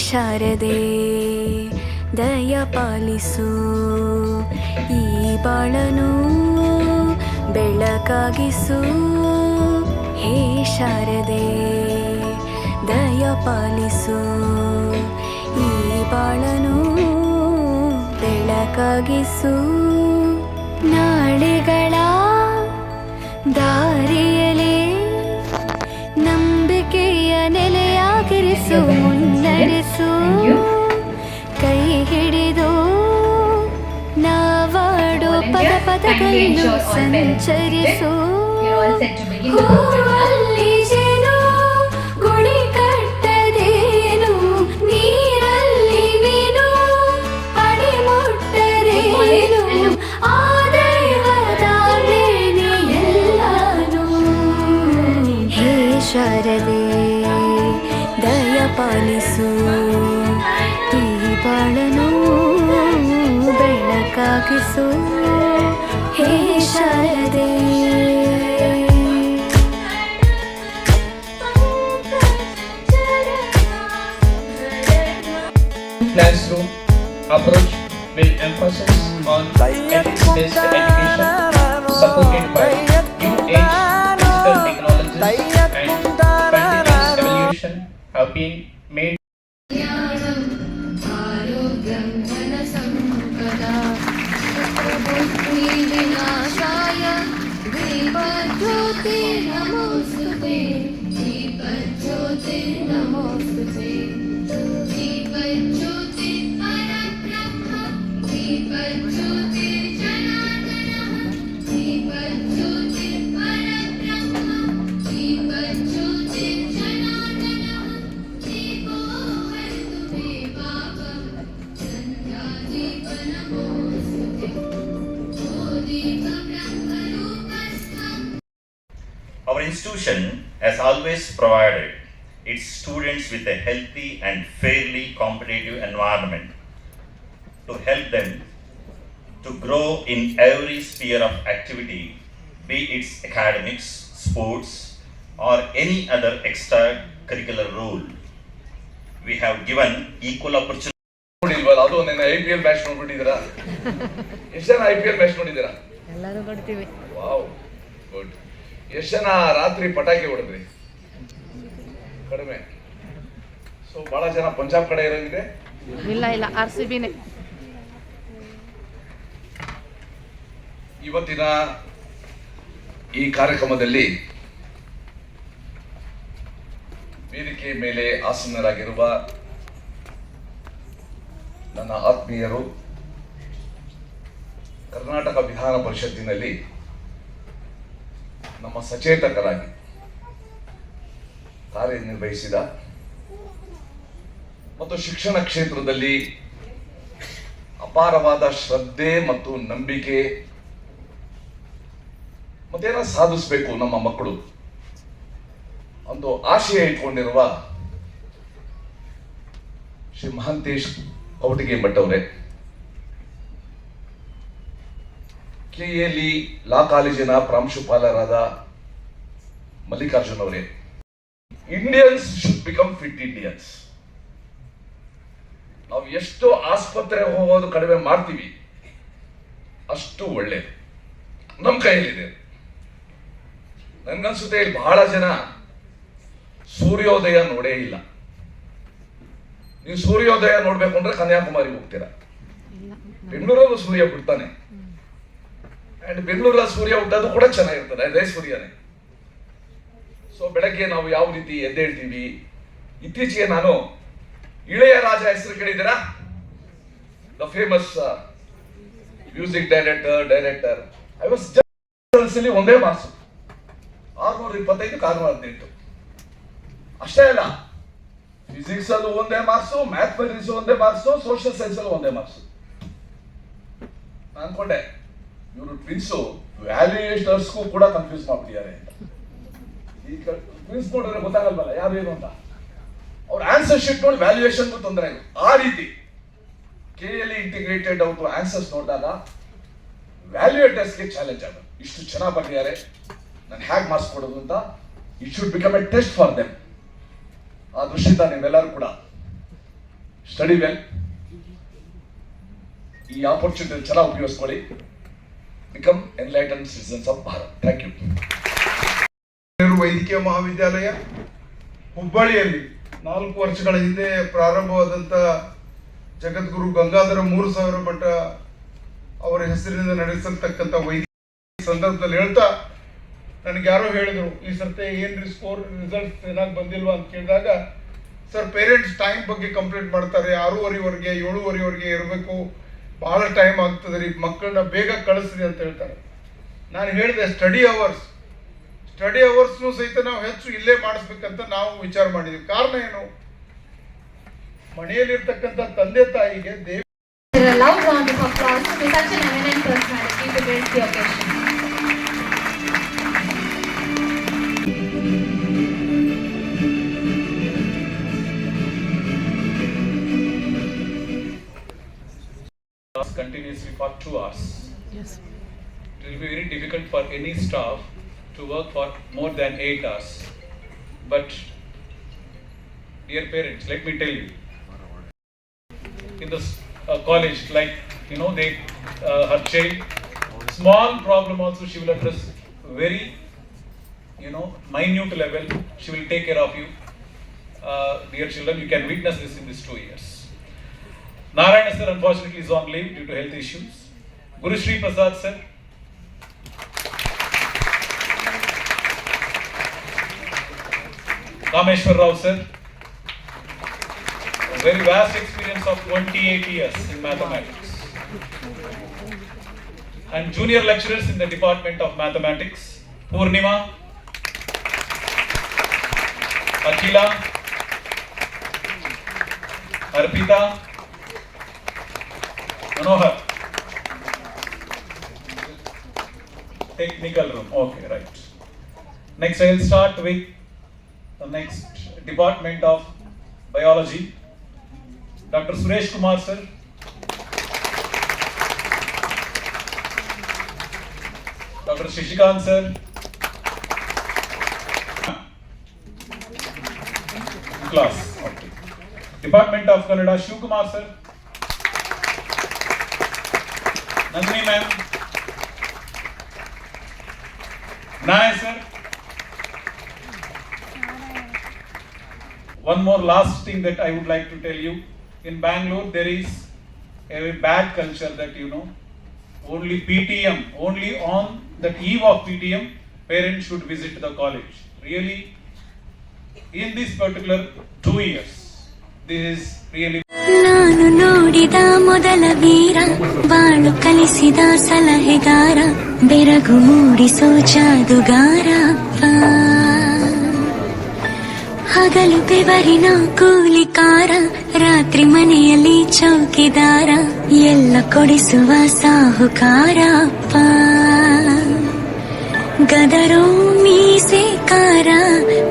ಶಾರದೆ ದಯ ಪಾಲಿಸು, ಈ ಬಾಳನು ಬೆಳಕಾಗಿಸು. ಹೇ ಶಾರದೆ ದಯ ಪಾಲಿಸು, ಈ ಬಾಳನು ಬೆಳಕಾಗಿಸು. ನಾಳೆಗಳ ದಾರಿಯಲೇ ನಂಬಿಕೆಯ ನೆಲೆಯಾಗಿರಿಸು, ಮುನ್ನಡೆಸು. ಕೈ ಹಿಡಿದು ನಾವಾಡೋ ಪದ ಪದದಲ್ಲೂ ಸಂಚರಿಸು. ಹೂವಲ್ಲಿ ಜೇನು ಗುಳಿ ಕಟ್ಟದೇನು, ನೀರಲ್ಲಿ ಮೀನು ಅಡಿ ಮುಟ್ಟರೇನು, ಆ ದೈವದಾನೇನೆ ಎಲ್ಲಾನು. ಹೇ ಶಾರದೆ ದಯ ಪಾಲಿಸು, ಈ ಬಾಳನು ಬೆಳಕಾಗಿಸು. ಹೇ ಶಾರದೆ classroom approach will emphasis on ethics-based education supported by new-age digital technologies, and continuous evolution have been made. आरोग्यं धनसम्पदा विनाशाय दीपज्योति नमोस्तुते, दीपज्योति नमोस्तुते, दीपज्योति परब्रह्म, दीपज्योति जनार्दनः, दीपज्योति परब्रह्म, दीपज्योति जनार्दनः. दीपो हरतु मे पापं, चन्द्रादीप नमोस्तुते, ओ दीप ब्रह्मरूपस्थम्. Our institution has always provided its students with a healthy and fairly competitive environment to help them to grow in every sphere of activity, be it academics, sports, or any other extracurricular role. We have given equal opportunity. ನೋಡಿಲ್ವಲ್ಲ, ಅದು ನನ್ನ IPL match ನೋಡ್ಬಿಟ್ಟಿದ್ದೀರಾ? ಎಷ್ಟು ಜನ IPL match ನೋಡಿದ್ದೀರಾ? ಎಲ್ಲರೂ ನೋಡ್ತೀವಿ. Wow, good. ಎಷ್ಟು ಜನ ರಾತ್ರಿ ಪಟಾಕಿ ಹೊಡೆದ್ರಿ? ಕಡಿಮೆ. ಸೊ ಬಹಳ ಜನ ಪಂಜಾಬ್ ಕಡೆ ಇರೋಂಗಿದೆ. ಇಲ್ಲ RCBನೇ. ಇವತ್ತಿನ ಈ ಕಾರ್ಯಕ್ರಮದಲ್ಲಿ ವೇದಿಕೆ ಮೇಲೆ ಆಸೀನರಾಗಿರುವ ನನ್ನ ಆತ್ಮೀಯರು, ಕರ್ನಾಟಕ ವಿಧಾನ ಪರಿಷತ್ತಿನಲ್ಲಿ ನಮ್ಮ ಸಚೇತಕರಾಗಿ ಕಾರ್ಯನಿರ್ವಹಿಸಿದ ಮತ್ತು ಶಿಕ್ಷಣ ಕ್ಷೇತ್ರದಲ್ಲಿ ಅಪಾರವಾದ ಶ್ರದ್ಧೆ ಮತ್ತು ನಂಬಿಕೆ ಮತ್ತೇನ ಸಾಧಿಸಬೇಕು ನಮ್ಮ ಮಕ್ಕಳು ಒಂದು ಆಶಯ ಇಟ್ಕೊಂಡಿರುವ ಶ್ರೀ ಮಹಾಂತೇಶ್ ಕವಟಗಿ ಭಟ್ ಅವರೇ, KLE ಲಾ ಕಾಲೇಜಿನ ಪ್ರಾಂಶುಪಾಲರಾದ ಮಲ್ಲಿಕಾರ್ಜುನ್ ಅವರೇ, Indians should become fit Indians. ನಾವು ಎಷ್ಟು ಆಸ್ಪತ್ರೆ ಹೋಗೋದು ಕಡಿಮೆ ಮಾಡ್ತೀವಿ ಅಷ್ಟು ಒಳ್ಳೇದು, ನಮ್ಮ ಕೈಯಲ್ಲಿದೆ. ನನ್ಗನ್ಸುತ್ತೆ ಇಲ್ಲಿ ಬಹಳ ಜನ ಸೂರ್ಯೋದಯ ನೋಡೇ ಇಲ್ಲ. ನೀವು ಸೂರ್ಯೋದಯ ನೋಡ್ಬೇಕು ಅಂದ್ರೆ ಕನ್ಯಾಕುಮಾರಿ ಹೋಗ್ತೀರಾ. ಬೆಂಗಳೂರಲ್ಲೂ ಸೂರ್ಯ ಬಿಡ್ತಾನೆ, ಅಂಡ್ ಬೆಂಗಳೂರಲ್ಲಿ ಸೂರ್ಯ ಹುಟ್ಟೋದು ಕೂಡ ಚೆನ್ನಾಗಿರ್ತದೆ, ಅದೇ ಸೂರ್ಯನೇ. ಸೊ ಬೆಳಗ್ಗೆ ನಾವು ಯಾವ ರೀತಿ ಎದ್ದೇಳ್ತೀವಿ. ಇತ್ತೀಚೆಗೆ ನಾನು ಇಳೆಯ ರಾಜ ಹೆಸರು ಕೇಳಿದ್ದೀರಾ? The famous music director. I was just ಒಂದೇ ಮಾರ್ಕ್ಸ್, 625 618. ಅಷ್ಟೇ ಅಲ್ಲ, ಫಿಸಿಕ್ಸ್ ಅಲ್ಲೂ ಒಂದೇ ಮಾರ್ಕ್ಸು, ಮ್ಯಾಥಮೆಟಿಕ್ಸ್ ಒಂದೇ ಮಾರ್ಕ್ಸು, ಸೋಷಿಯಲ್ ಸೈನ್ಸ್ ಅಲ್ಲೂ ಒಂದೇ ಮಾರ್ಕ್ಸು. ನಾನು ಅನ್ಕೊಂಡೆ ಇವರು ಟ್ವಿನ್ಸು ವ್ಯಾಲ್ಯೂಯೇಷನ್ಸ್ಗೂ ಕೂಡ ಕನ್ಫ್ಯೂಸ್ ಮಾಡ್ಬಿಟ್ಟಿದ್ದಾರೆ ಅಂತ. ಈ ಟ್ವಿನ್ಸ್ ನೋಡಿದ್ರೆ ಗೊತ್ತಾಗಲ್ವಲ್ಲ ಯಾರು ಏನು ಅಂತ. ಅವ್ರ ಆನ್ಸರ್ ಶೀಟ್ ನೋಡಿ ವ್ಯಾಲ್ಯೂಯೇಷನ್ಗೂ ತೊಂದರೆ ಆಗಿದೆ. ಆ ರೀತಿ KLE ಇಂಟಿಗ್ರೇಟೆಡ್ ಅವ್ರ ಆನ್ಸರ್ಸ್ ನೋಡಿದಾಗ ವ್ಯಾಲ್ಯೂಯೇಟರ್ಸ್ಗೆ ಚಾಲೆಂಜ್ ಆಗೋದು. ಇಷ್ಟು ಚೆನ್ನಾಗಿ ಬರ್ತಿದ್ದಾರೆ, ನಾನು ಹೇಗೆ ಮಾರ್ಕ್ಸ್ ಕೊಡೋದು ಅಂತ. It should become a test for them. ಆ ದೃಷ್ಟಿಯಿಂದ ನೀವೆಲ್ಲರೂ ಕೂಡ ಸ್ಟಡಿ ವೆಲ್, ಈ ಆಪರ್ಚುನಿಟಿ ಚೆನ್ನಾಗಿ ಉಪಯೋಗಿಸ್ಕೊಳ್ಳಿ. Become enlighten citizens of Bharat. Thank you. ವೈದ್ಯಕೀಯ ಮಹಾವಿದ್ಯಾಲಯ ಹುಬ್ಬಳ್ಳಿಯಲ್ಲಿ 4 ವರ್ಷಗಳ ಹಿಂದೆ ಪ್ರಾರಂಭವಾದಂಥ ಜಗದ್ಗುರು ಗಂಗಾಧರ 3000 ಮಠ ಅವರ ಹೆಸರಿನಿಂದ ನಡೆಸಲ್ತಕ್ಕಂಥ ವೈದ್ಯಕೀಯ ಸಂದರ್ಭದಲ್ಲಿ ಹೇಳ್ತಾ, ನನಗೆ ಯಾರೋ ಹೇಳಿದರು, ಈ ಸರ್ತೆ ಏನ್ರಿ ಸ್ಕೋರ್ ರಿಸಲ್ಟ್ಸ್ ಏನಾಗಿ ಬಂದಿಲ್ವಾ ಅಂತ ಕೇಳಿದಾಗ, ಸರ್ ಪೇರೆಂಟ್ಸ್ ಟೈಮ್ ಬಗ್ಗೆ ಕಂಪ್ಲೇಂಟ್ ಮಾಡ್ತಾರೆ, 6:30ವರೆಗೆ 7:30ವರೆಗೆ ಇರಬೇಕು, ಭಾಳ ಟೈಮ್ ಆಗ್ತದೆ ರೀ, ಮಕ್ಕಳನ್ನ ಬೇಗ ಕಳಿಸ್ರಿ ಅಂತ ಹೇಳ್ತಾರೆ. ನಾನು ಹೇಳಿದೆ ಸ್ಟಡಿ ಅವರ್ಸ್ನು ಸಹಿತ ನಾವು ಹೆಚ್ಚು ಇಲ್ಲೇ ಮಾಡಿಸ್ಬೇಕಂತ ನಾವು ವಿಚಾರ ಮಾಡಿದ್ವಿ. ಕಾರಣ ಏನು? ಮನೆಯಲ್ಲಿರ್ತಕ್ಕಂಥ ತಂದೆ ತಾಯಿಗೆ A loud round of applause to such an eminent personality to grace the occasion. Continuously for 2 hours. Yes. It will be very difficult for any staff to work for more than 8 hours. But, dear parents, let me tell you, in the college, like, you know, her child, small problem also she will address very, you know, minute level, she will take care of you. Dear children, you can witness this in these 2 years. Narayana sir unfortunately is on leave due to health issues. Guru Shri Prasad sir, Kameshwar Rao sir, a very vast experience of 28 years in mathematics, and junior lecturers in the Department of Mathematics, Purnima, Akhila, Arpita, Manohar. Technical room. Okay, right. Next, I will start with the next department of biology. Dr. Suresh Kumar sir. Dr. Shishikant sir. Class. Okay. Department of Kannada, Shiv Kumar sir. Nandini ma'am. Naya sir. One more last thing that I would like to tell you. In Bangalore, there is a bad culture that, you know, only PTM, only on the eve of PTM, parents should visit the college. Really, in this particular 2 years, this is really. ನಾನು ನೋಡಿದ ಮೊದಲ ವೀರ, ಬಾಳು ಕಲಿಸಿದ ಸಲಹೆಗಾರ, ಬೆರಗು ಮೂಡಿಸೋ ಜಾದುಗಾರ ಅಪ್ಪ. ಹಗಲು ಬೆವರಿನ ಕೂಲಿಕಾರ, ರಾತ್ರಿ ಮನೆಯಲ್ಲಿ ಚೌಕಿದಾರ, ಎಲ್ಲ ಕೊಡಿಸುವ ಸಾಹುಕಾರ ಅಪ್ಪ. ಗದರೋ ಮೀಸೆಕಾರ,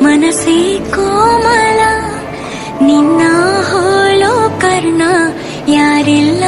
ಮನಸ್ಸೇ ಕೋಮಲ, ನಿನ್ನ ಹೋಳೋ ಕರ್ಣ ಯಾರಿಲ್ಲ